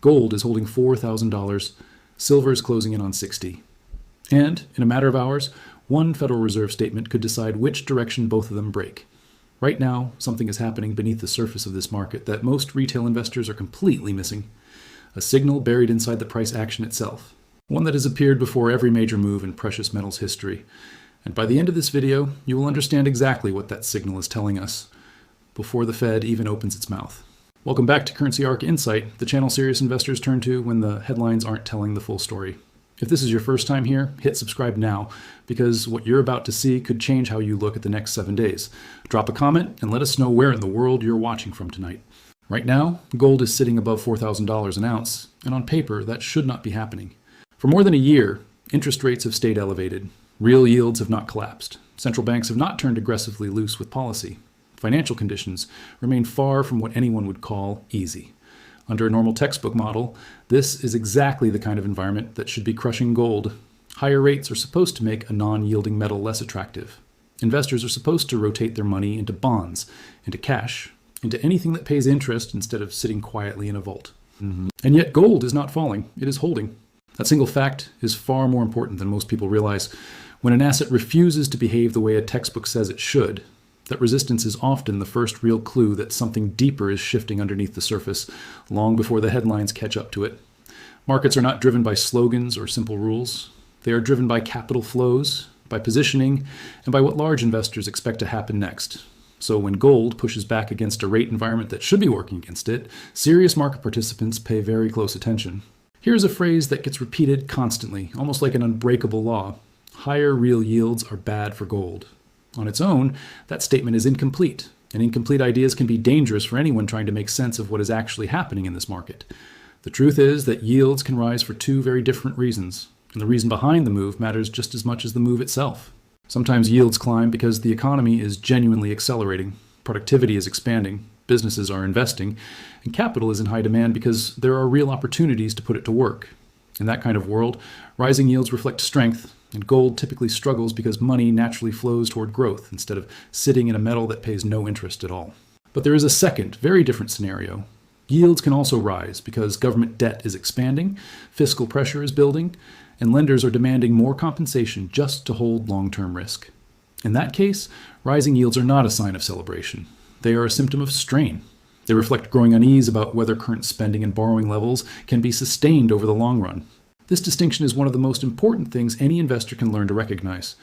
Gold is holding $4,000. Silver is closing in on 60. And in a matter of hours, one Federal Reserve statement could decide which direction both of them break. Right now, something is happening beneath the surface of this market that most retail investors are completely missing. A signal buried inside the price action itself. One that has appeared before every major move in precious metals history. And by the end of this video, you will understand exactly what that signal is telling us, before the Fed even opens its mouth. Welcome back to Currency Arc Insight, the channel serious investors turn to when the headlines aren't telling the full story. If this is your first time here, hit subscribe now, because what you're about to see could change how you look at the next 7 days. Drop a comment and let us know where in the world you're watching from tonight. Right now, gold is sitting above $4,000 an ounce, and on paper, that should not be happening. For more than a year, interest rates have stayed elevated. Real yields have not collapsed. Central banks have not turned aggressively loose with policy. Financial conditions remain far from what anyone would call easy. Under a normal textbook model, this is exactly the kind of environment that should be crushing gold. Higher rates are supposed to make a non-yielding metal less attractive. Investors are supposed to rotate their money into bonds, into cash, into anything that pays interest instead of sitting quietly in a vault. And yet gold is not falling, it is holding. That single fact is far more important than most people realize. When an asset refuses to behave the way a textbook says it should, that resistance is often the first real clue that something deeper is shifting underneath the surface, long before the headlines catch up to it. Markets are not driven by slogans or simple rules. They are driven by capital flows, by positioning, and by what large investors expect to happen next. So when gold pushes back against a rate environment that should be working against it, serious market participants pay very close attention. Here's a phrase that gets repeated constantly, almost like an unbreakable law. Higher real yields are bad for gold. On its own, that statement is incomplete, and incomplete ideas can be dangerous for anyone trying to make sense of what is actually happening in this market. The truth is that yields can rise for two very different reasons, and the reason behind the move matters just as much as the move itself. Sometimes yields climb because the economy is genuinely accelerating, productivity is expanding, businesses are investing, and capital is in high demand because there are real opportunities to put it to work. In that kind of world, rising yields reflect strength, and gold typically struggles because money naturally flows toward growth instead of sitting in a metal that pays no interest at all. But there is a second, very different scenario. Yields can also rise because government debt is expanding, fiscal pressure is building, and lenders are demanding more compensation just to hold long-term risk. In that case, rising yields are not a sign of celebration. They are a symptom of strain. They reflect growing unease about whether current spending and borrowing levels can be sustained over the long run. This distinction is one of the most important things any investor can learn to recognize.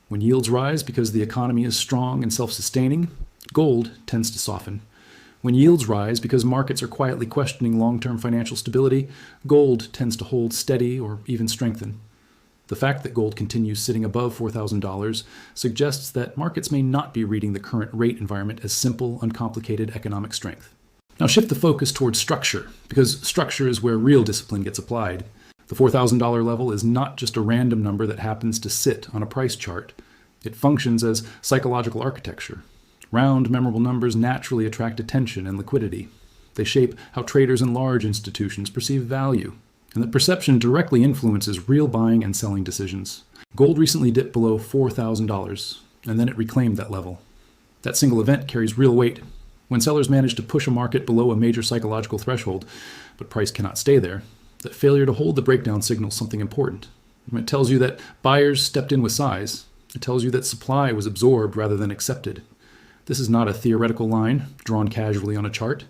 When yields rise because the economy is strong and self-sustaining, gold tends to soften. When yields rise because markets are quietly questioning long-term financial stability, gold tends to hold steady or even strengthen. The fact that gold continues sitting above $4,000 suggests that markets may not be reading the current rate environment as simple, uncomplicated economic strength. Now shift the focus towards structure, because structure is where real discipline gets applied. The $4,000 level is not just a random number that happens to sit on a price chart. It functions as psychological architecture. Round, memorable numbers naturally attract attention and liquidity. They shape how traders and large institutions perceive value. And that perception directly influences real buying and selling decisions. Gold recently dipped below $4,000, and then it reclaimed that level. That single event carries real weight. When sellers manage to push a market below a major psychological threshold, but price cannot stay there, that failure to hold the breakdown signals something important. It tells you that buyers stepped in with size. It tells you that supply was absorbed rather than accepted. This is not a theoretical line drawn casually on a chart.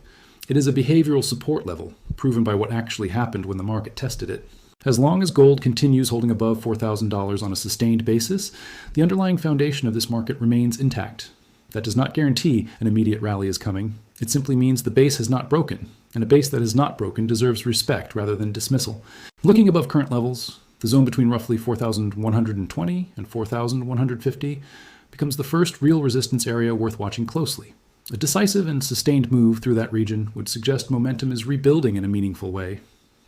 It is a behavioral support level, proven by what actually happened when the market tested it. As long as gold continues holding above $4,000 on a sustained basis, the underlying foundation of this market remains intact. That does not guarantee an immediate rally is coming. It simply means the base has not broken, and a base that has not broken deserves respect rather than dismissal. Looking above current levels, the zone between roughly 4,120 and 4,150 becomes the first real resistance area worth watching closely. A decisive and sustained move through that region would suggest momentum is rebuilding in a meaningful way.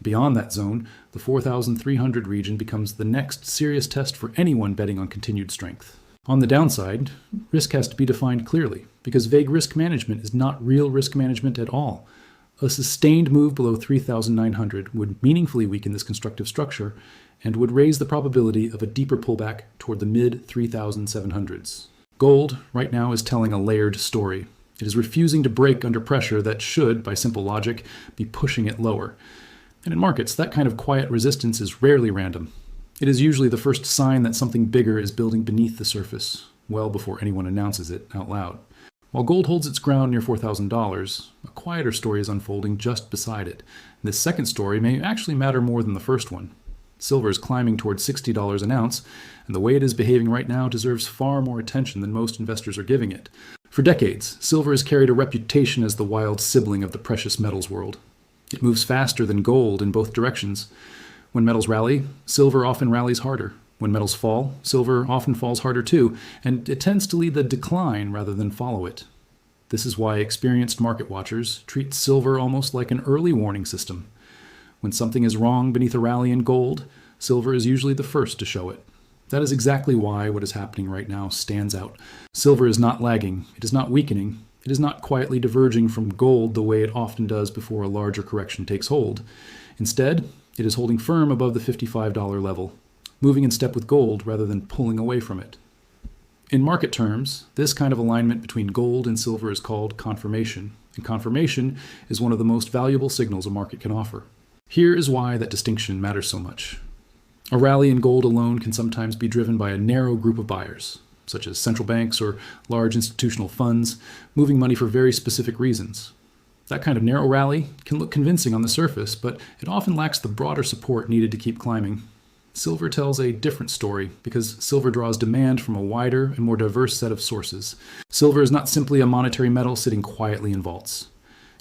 Beyond that zone, the 4,300 region becomes the next serious test for anyone betting on continued strength. On the downside, risk has to be defined clearly, because vague risk management is not real risk management at all. A sustained move below 3,900 would meaningfully weaken this constructive structure and would raise the probability of a deeper pullback toward the mid-3,700s. Gold, right now, is telling a layered story. It is refusing to break under pressure that should, by simple logic, be pushing it lower. And in markets, that kind of quiet resistance is rarely random. It is usually the first sign that something bigger is building beneath the surface, well before anyone announces it out loud. While gold holds its ground near $4,000, a quieter story is unfolding just beside it. This second story may actually matter more than the first one. Silver is climbing towards $60 an ounce, and the way it is behaving right now deserves far more attention than most investors are giving it. For decades, silver has carried a reputation as the wild sibling of the precious metals world. It moves faster than gold in both directions. When metals rally, silver often rallies harder. When metals fall, silver often falls harder too, and it tends to lead the decline rather than follow it. This is why experienced market watchers treat silver almost like an early warning system. When something is wrong beneath a rally in gold, silver is usually the first to show it. That is exactly why what is happening right now stands out. Silver is not lagging, it is not weakening, it is not quietly diverging from gold the way it often does before a larger correction takes hold. Instead, it is holding firm above the $55 level, moving in step with gold rather than pulling away from it. In market terms, this kind of alignment between gold and silver is called confirmation, and confirmation is one of the most valuable signals a market can offer. Here is why that distinction matters so much. A rally in gold alone can sometimes be driven by a narrow group of buyers, such as central banks or large institutional funds, moving money for very specific reasons. That kind of narrow rally can look convincing on the surface, but it often lacks the broader support needed to keep climbing. Silver tells a different story because silver draws demand from a wider and more diverse set of sources. Silver is not simply a monetary metal sitting quietly in vaults.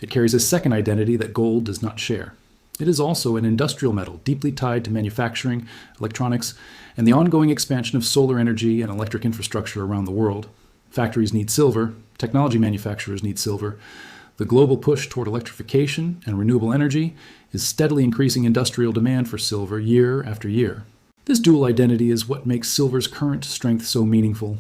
It carries a second identity that gold does not share. It is also an industrial metal deeply tied to manufacturing, electronics, and the ongoing expansion of solar energy and electric infrastructure around the world. Factories need silver, technology manufacturers need silver. The global push toward electrification and renewable energy is steadily increasing industrial demand for silver year after year. This dual identity is what makes silver's current strength so meaningful.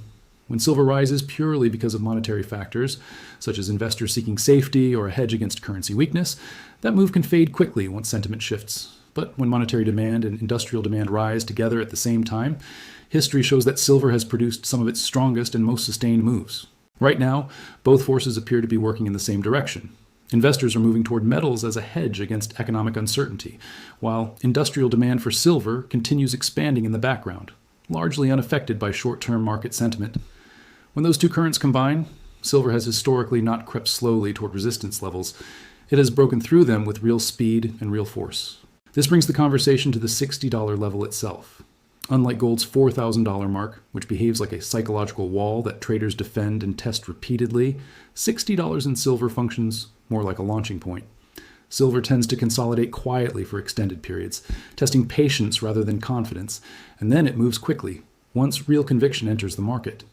When silver rises purely because of monetary factors, such as investors seeking safety or a hedge against currency weakness, that move can fade quickly once sentiment shifts. But when monetary demand and industrial demand rise together at the same time, history shows that silver has produced some of its strongest and most sustained moves. Right now, both forces appear to be working in the same direction. Investors are moving toward metals as a hedge against economic uncertainty, while industrial demand for silver continues expanding in the background, largely unaffected by short-term market sentiment. When those two currents combine, silver has historically not crept slowly toward resistance levels. It has broken through them with real speed and real force. This brings the conversation to the $60 level itself. Unlike gold's $4,000 mark, which behaves like a psychological wall that traders defend and test repeatedly, $60 in silver functions more like a launching point. Silver tends to consolidate quietly for extended periods, testing patience rather than confidence, and then it moves quickly, once real conviction enters the market.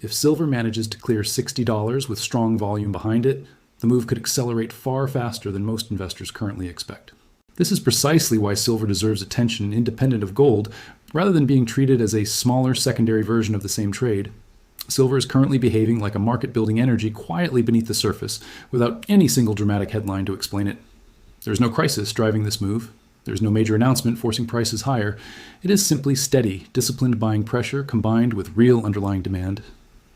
If silver manages to clear $60 with strong volume behind it, the move could accelerate far faster than most investors currently expect. This is precisely why silver deserves attention independent of gold, rather than being treated as a smaller secondary version of the same trade. Silver is currently behaving like a market-building energy quietly beneath the surface, without any single dramatic headline to explain it. There is no crisis driving this move. There is no major announcement forcing prices higher. It is simply steady, disciplined buying pressure combined with real underlying demand.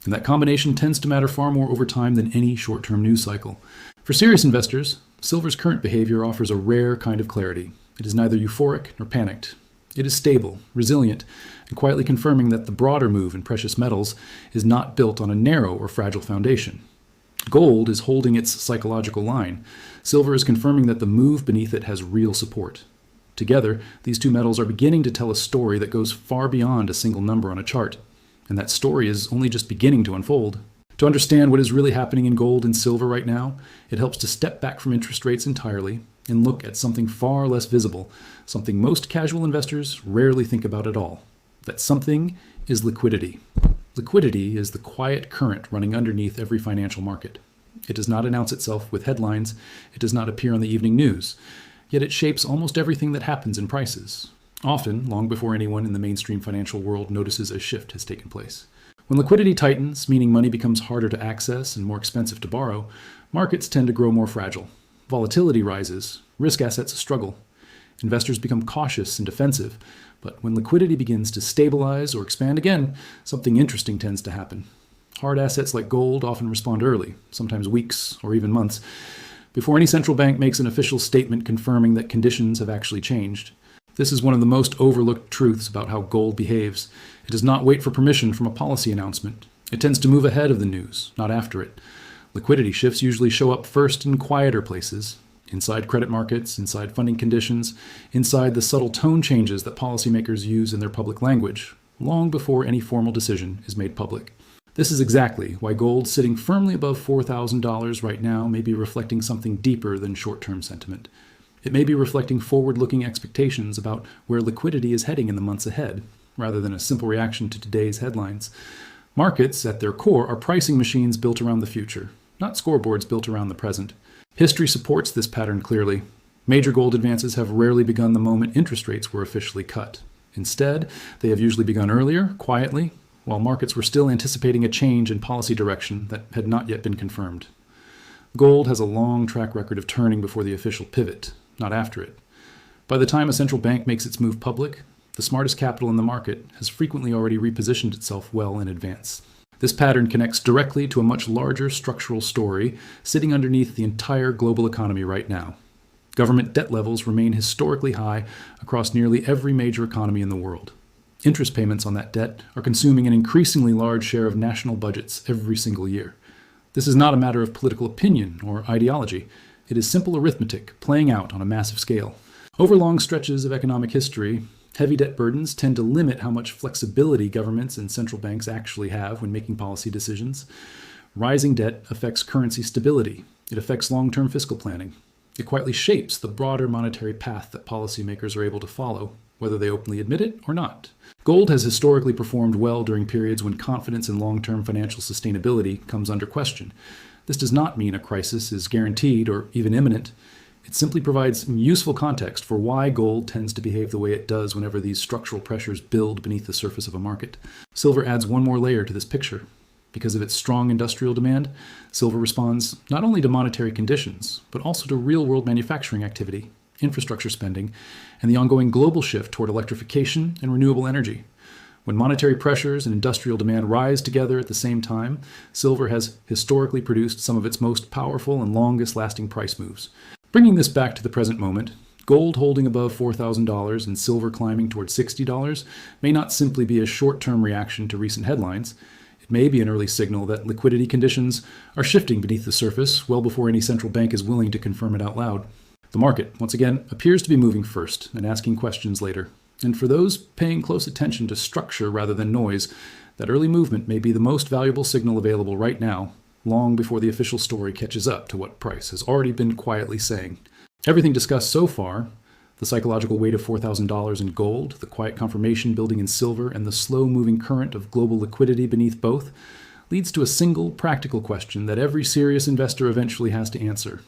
And that combination tends to matter far more over time than any short-term news cycle. For serious investors, silver's current behavior offers a rare kind of clarity. It is neither euphoric nor panicked. It is stable, resilient, and quietly confirming that the broader move in precious metals is not built on a narrow or fragile foundation. Gold is holding its psychological line. Silver is confirming that the move beneath it has real support. Together, these two metals are beginning to tell a story that goes far beyond a single number on a chart. And that story is only just beginning to unfold. To understand what is really happening in gold and silver right now, it helps to step back from interest rates entirely and look at something far less visible, something most casual investors rarely think about at all. That something is liquidity. Liquidity is the quiet current running underneath every financial market. It does not announce itself with headlines. It does not appear on the evening news. Yet it shapes almost everything that happens in prices. Often, long before anyone in the mainstream financial world notices a shift has taken place. When liquidity tightens, meaning money becomes harder to access and more expensive to borrow, markets tend to grow more fragile. Volatility rises, risk assets struggle. Investors become cautious and defensive, but when liquidity begins to stabilize or expand again, something interesting tends to happen. Hard assets like gold often respond early, sometimes weeks or even months, before any central bank makes an official statement confirming that conditions have actually changed. This is one of the most overlooked truths about how gold behaves. It does not wait for permission from a policy announcement. It tends to move ahead of the news, not after it. Liquidity shifts usually show up first in quieter places, inside credit markets, inside funding conditions, inside the subtle tone changes that policymakers use in their public language, long before any formal decision is made public. This is exactly why gold sitting firmly above $4,000 right now may be reflecting something deeper than short-term sentiment. It may be reflecting forward-looking expectations about where liquidity is heading in the months ahead, rather than a simple reaction to today's headlines. Markets, at their core, are pricing machines built around the future, not scoreboards built around the present. History supports this pattern clearly. Major gold advances have rarely begun the moment interest rates were officially cut. Instead, they have usually begun earlier, quietly, while markets were still anticipating a change in policy direction that had not yet been confirmed. Gold has a long track record of turning before the official pivot, not after it. By the time a central bank makes its move public, the smartest capital in the market has frequently already repositioned itself well in advance. This pattern connects directly to a much larger structural story sitting underneath the entire global economy right now. Government debt levels remain historically high across nearly every major economy in the world. Interest payments on that debt are consuming an increasingly large share of national budgets every single year. This is not a matter of political opinion or ideology. It is simple arithmetic playing out on a massive scale. Over long stretches of economic history, heavy debt burdens tend to limit how much flexibility governments and central banks actually have when making policy decisions. Rising debt affects currency stability. It affects long-term fiscal planning. It quietly shapes the broader monetary path that policymakers are able to follow, whether they openly admit it or not. Gold has historically performed well during periods when confidence in long-term financial sustainability comes under question. This does not mean a crisis is guaranteed or even imminent. It simply provides useful context for why gold tends to behave the way it does whenever these structural pressures build beneath the surface of a market. Silver adds one more layer to this picture. Because of its strong industrial demand, silver responds not only to monetary conditions, but also to real-world manufacturing activity, infrastructure spending, and the ongoing global shift toward electrification and renewable energy. When monetary pressures and industrial demand rise together at the same time, silver has historically produced some of its most powerful and longest-lasting price moves. Bringing this back to the present moment, gold holding above $4,000 and silver climbing toward $60 may not simply be a short-term reaction to recent headlines. It may be an early signal that liquidity conditions are shifting beneath the surface well before any central bank is willing to confirm it out loud. The market, once again, appears to be moving first and asking questions later. And for those paying close attention to structure rather than noise, that early movement may be the most valuable signal available right now, long before the official story catches up to what price has already been quietly saying. Everything discussed so far, the psychological weight of $4,000 in gold, the quiet confirmation building in silver, and the slow-moving current of global liquidity beneath both, leads to a single practical question that every serious investor eventually has to answer.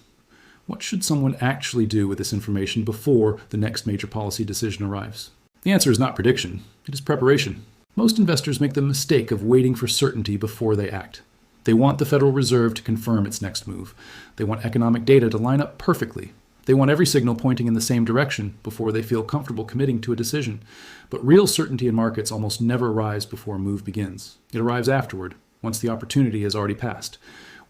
What should someone actually do with this information before the next major policy decision arrives? The answer is not prediction, it is preparation. Most investors make the mistake of waiting for certainty before they act. They want the Federal Reserve to confirm its next move. They want economic data to line up perfectly. They want every signal pointing in the same direction before they feel comfortable committing to a decision. But real certainty in markets almost never arrives before a move begins. It arrives afterward, once the opportunity has already passed.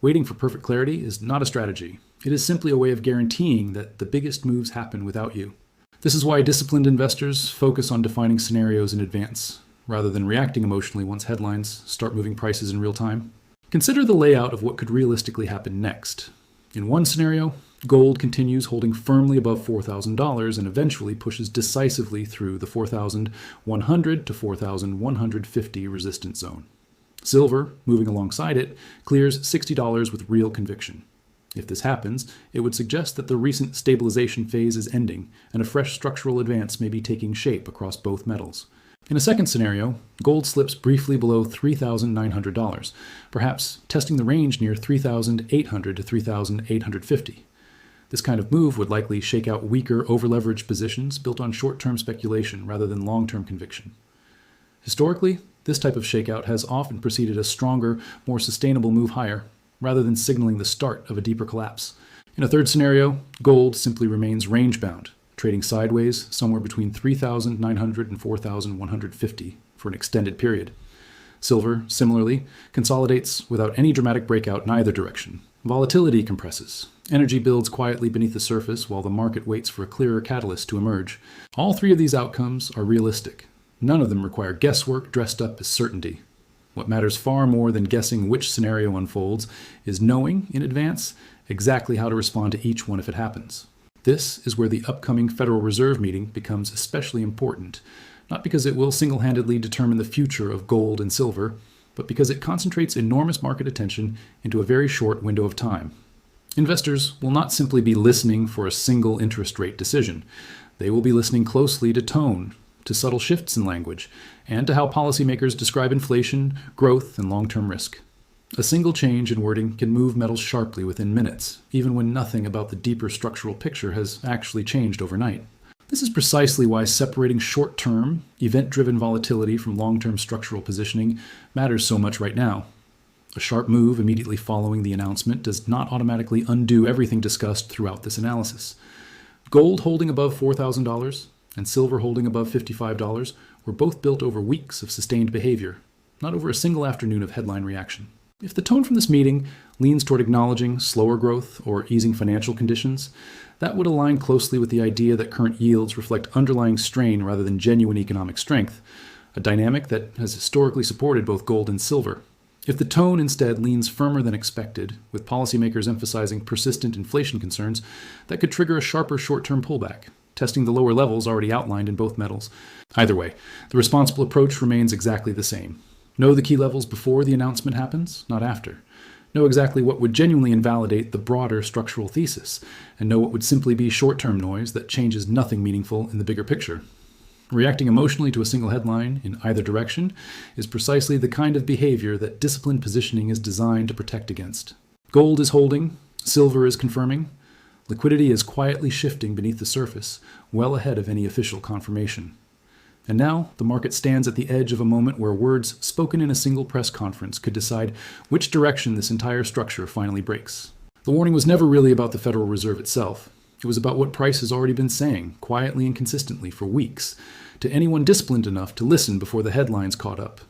Waiting for perfect clarity is not a strategy. It is simply a way of guaranteeing that the biggest moves happen without you. This is why disciplined investors focus on defining scenarios in advance, rather than reacting emotionally once headlines start moving prices in real time. Consider the layout of what could realistically happen next. In one scenario, gold continues holding firmly above $4,000 and eventually pushes decisively through the 4,100 to 4,150 resistance zone. Silver, moving alongside it, clears $60 with real conviction. If this happens, it would suggest that the recent stabilization phase is ending and a fresh structural advance may be taking shape across both metals. In a second scenario, gold slips briefly below $3,900, perhaps testing the range near $3,800 to $3,850. This kind of move would likely shake out weaker, over-leveraged positions built on short-term speculation rather than long-term conviction. Historically, this type of shakeout has often preceded a stronger, more sustainable move higher, rather than signaling the start of a deeper collapse. In a third scenario, gold simply remains range-bound, trading sideways somewhere between $3,900 and $4,150 for an extended period. Silver, similarly, consolidates without any dramatic breakout in either direction. Volatility compresses, Energy builds quietly beneath the surface while the market waits for a clearer catalyst to emerge. All three of these outcomes are realistic. None of them require guesswork dressed up as certainty. What matters far more than guessing which scenario unfolds is knowing in advance exactly how to respond to each one if it happens. This is where the upcoming Federal Reserve meeting becomes especially important, not because it will single-handedly determine the future of gold and silver, but because it concentrates enormous market attention into a very short window of time. Investors will not simply be listening for a single interest rate decision. They will be listening closely to tone, to subtle shifts in language, and to how policymakers describe inflation, growth, and long-term risk. A single change in wording can move metals sharply within minutes, even when nothing about the deeper structural picture has actually changed overnight. This is precisely why separating short-term, event-driven volatility from long-term structural positioning matters so much right now. A sharp move immediately following the announcement does not automatically undo everything discussed throughout this analysis. Gold holding above $4,000 and silver holding above $55 were both built over weeks of sustained behavior, not over a single afternoon of headline reaction. If the tone from this meeting leans toward acknowledging slower growth or easing financial conditions, that would align closely with the idea that current yields reflect underlying strain rather than genuine economic strength, a dynamic that has historically supported both gold and silver. If the tone instead leans firmer than expected, with policymakers emphasizing persistent inflation concerns, that could trigger a sharper short-term pullback, testing the lower levels already outlined in both metals. Either way, the responsible approach remains exactly the same. Know the key levels before the announcement happens, not after. Know exactly what would genuinely invalidate the broader structural thesis, and know what would simply be short-term noise that changes nothing meaningful in the bigger picture. Reacting emotionally to a single headline in either direction is precisely the kind of behavior that disciplined positioning is designed to protect against. Gold is holding, silver is confirming, liquidity is quietly shifting beneath the surface, well ahead of any official confirmation. And now, the market stands at the edge of a moment where words spoken in a single press conference could decide which direction this entire structure finally breaks. The warning was never really about the Federal Reserve itself. It was about what Price has already been saying, quietly and consistently, for weeks, to anyone disciplined enough to listen before the headlines caught up.